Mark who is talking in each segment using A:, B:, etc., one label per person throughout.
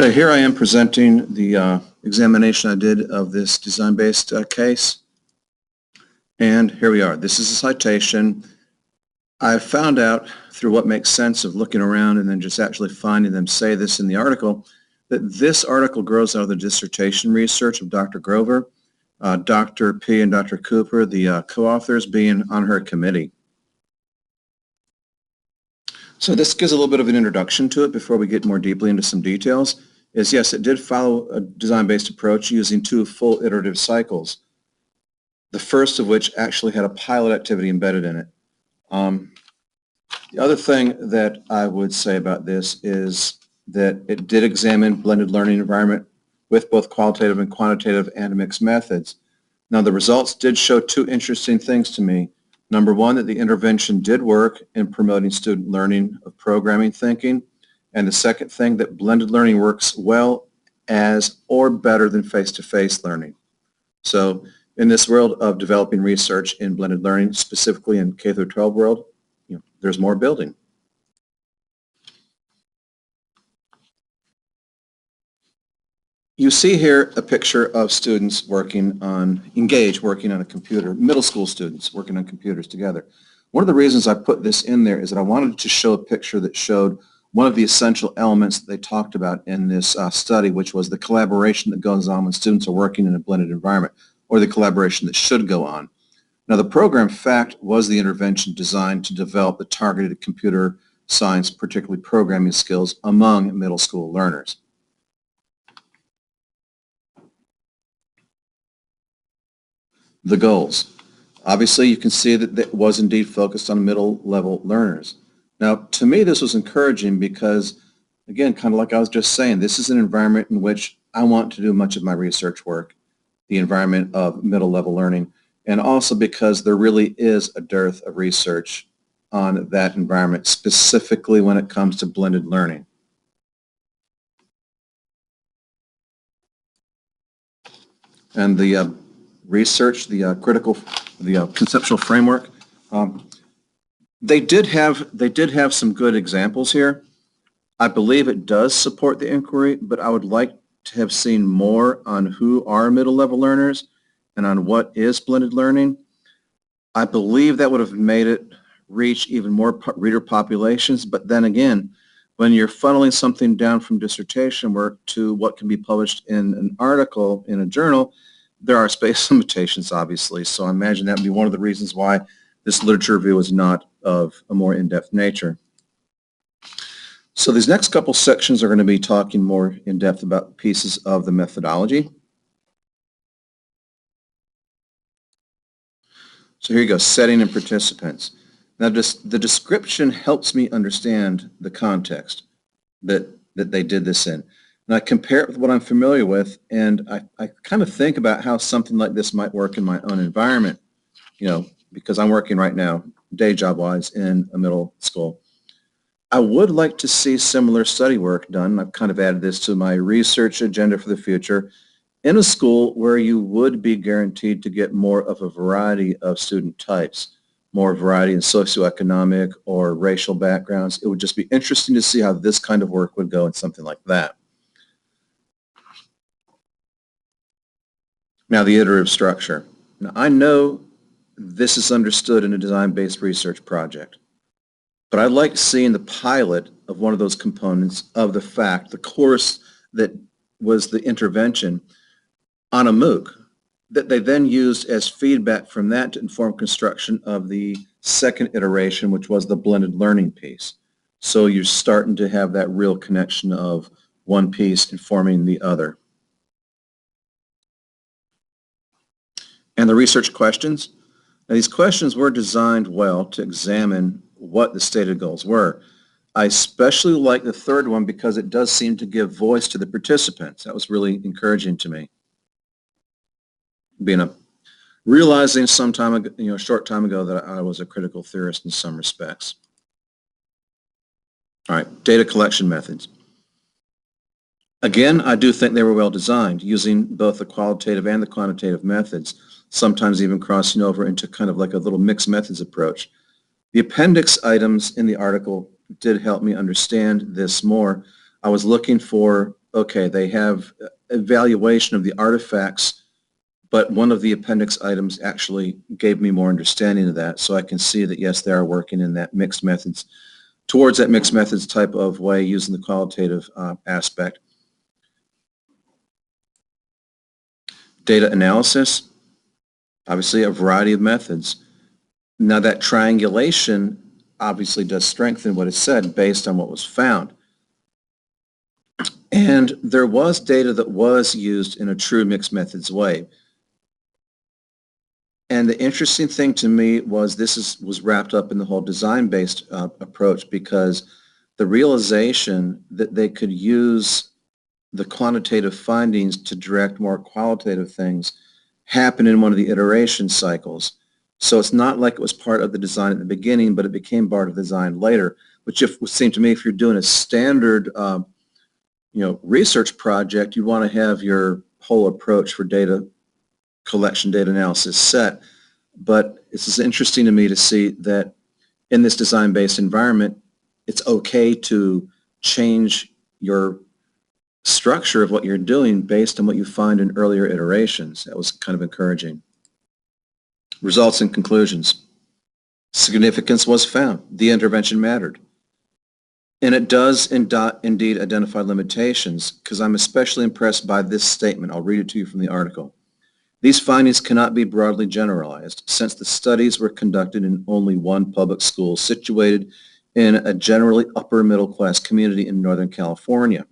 A: Okay, here I am presenting the examination I did of this design-based case. And here we are. This is a citation. I found out through what makes sense of looking around and then just actually finding them say this in the article, that this article grows out of the dissertation research of Dr. Grover, Dr. P. and Dr. Cooper, the co-authors, being on her committee. So this gives a little bit of an introduction to it before we get more deeply into some details. Is yes, it did follow a design-based approach using 2 full iterative cycles, the first of which actually had a pilot activity embedded in it. The other thing that I would say about this is that it did examine blended learning environment with both qualitative and quantitative and mixed methods. Now the results did show 2 interesting things to me. Number one, that the intervention did work in promoting student learning of programming thinking. And the second thing, that blended learning works well as or better than face-to-face learning. So in this world of developing research in blended learning, specifically in K through 12 world, there's more building. You see here a picture of students engaged working on a computer, middle school students working on computers together. One of the reasons I put this in there is that I wanted to show a picture that showed one of the essential elements that they talked about in this study, which was the collaboration that goes on when students are working in a blended environment, or the collaboration that should go on. Now the program fact was the intervention designed to develop the targeted computer science, particularly programming skills, among middle school learners. The goals. Obviously, you can see that it was indeed focused on middle-level learners. Now, to me, this was encouraging because, again, kind of like I was just saying, this is an environment in which I want to do much of my research work, the environment of middle-level learning, and also because there really is a dearth of research on that environment, specifically when it comes to blended learning. And the research, the conceptual framework, they did have some good examples here. I believe it does support the inquiry, but I would like to have seen more on who are middle-level learners and on what is blended learning. I believe that would have made it reach even more reader populations, but then again, when you're funneling something down from dissertation work to what can be published in an article in a journal, there are space limitations, obviously, so I imagine that would be one of the reasons why this literature review is not of a more in-depth nature. So these next couple sections are going to be talking more in depth about pieces of the methodology. So here you go, setting and participants. Now the description helps me understand the context that they did this in. And I compare it with what I'm familiar with, and I kind of think about how something like this might work in my own environment, because I'm working right now, day job-wise, in a middle school. I would like to see similar study work done. I've kind of added this to my research agenda for the future, in a school where you would be guaranteed to get more of a variety of student types, more variety in socioeconomic or racial backgrounds. It would just be interesting to see how this kind of work would go in something like that. Now the iterative structure. Now I know this is understood in a design-based research project, but I like seeing the pilot of one of those components of the course that was the intervention on a MOOC, that they then used as feedback from that to inform construction of the second iteration, which was the blended learning piece. So you're starting to have that real connection of one piece informing the other. And the research questions. Now, these questions were designed well to examine what the stated goals were. I especially like the third one because it does seem to give voice to the participants. That was really encouraging to me. Realizing some time ago, a short time ago, that I was a critical theorist in some respects. All right, data collection methods. Again, I do think they were well designed, using both the qualitative and the quantitative methods, sometimes even crossing over into kind of like a little mixed methods approach. The appendix items in the article did help me understand this more. I was looking for okay, they have evaluation of the artifacts, but one of the appendix items actually gave me more understanding of that. So I can see that, yes, they are working in that mixed methods, towards that mixed methods type of way using the qualitative aspect. Data analysis, obviously a variety of methods. Now that triangulation obviously does strengthen what is said based on what was found. And there was data that was used in a true mixed methods way. And the interesting thing to me was was wrapped up in the whole design-based approach, because the realization that they could use the quantitative findings to direct more qualitative things happened in one of the iteration cycles. So it's not like it was part of the design at the beginning, but it became part of the design later, which would seem to me, if you're doing a standard research project, you want to have your whole approach for data collection, data analysis set. But it's just interesting to me to see that in this design-based environment, it's okay to change your structure of what you're doing based on what you find in earlier iterations. That was kind of encouraging. Results and conclusions. Significance was found. The intervention mattered. And it does indeed identify limitations, because I'm especially impressed by this statement. I'll read it to you from the article. These findings cannot be broadly generalized, since the studies were conducted in only one public school situated in a generally upper middle class community in Northern California.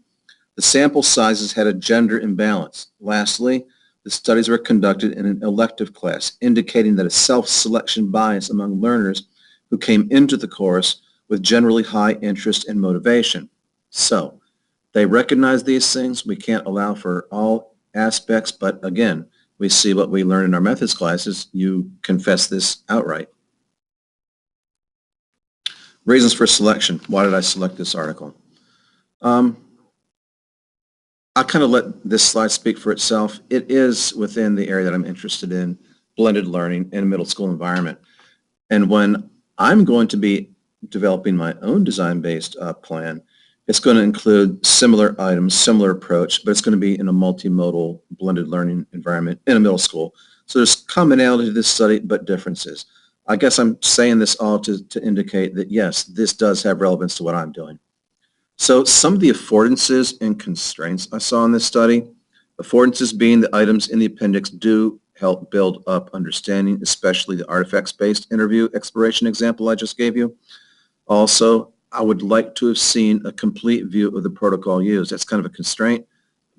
A: The sample sizes had a gender imbalance. Lastly, the studies were conducted in an elective class, indicating that a self-selection bias among learners who came into the course with generally high interest and motivation. So, they recognize these things. We can't allow for all aspects, but again, we see what we learn in our methods classes. You confess this outright. Reasons for selection. Why did I select this article? I kind of let this slide speak for itself. It is within the area that I'm interested in, blended learning in a middle school environment. And when I'm going to be developing my own design-based plan, it's going to include similar items, similar approach, but it's going to be in a multimodal blended learning environment in a middle school. So there's commonality to this study, but differences. I guess I'm saying this all to indicate that, yes, this does have relevance to what I'm doing. So some of the affordances and constraints I saw in this study, affordances being the items in the appendix do help build up understanding, especially the artifacts-based interview exploration example I just gave you. Also, I would like to have seen a complete view of the protocol used. That's kind of a constraint,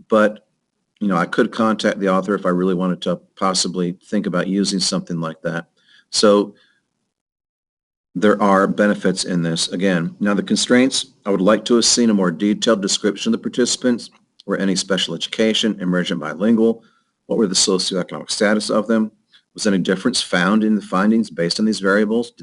A: but I could contact the author if I really wanted to possibly think about using something like that. So there are benefits in this. Again, now the constraints, I would like to have seen a more detailed description of the participants. Were any special education, emergent bilingual? What were the socioeconomic status of them? Was any difference found in the findings based on these variables?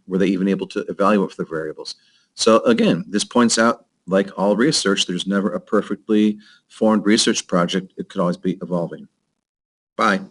A: Were they even able to evaluate for the variables? So again, this points out, like all research, there's never a perfectly formed research project. It could always be evolving. Bye.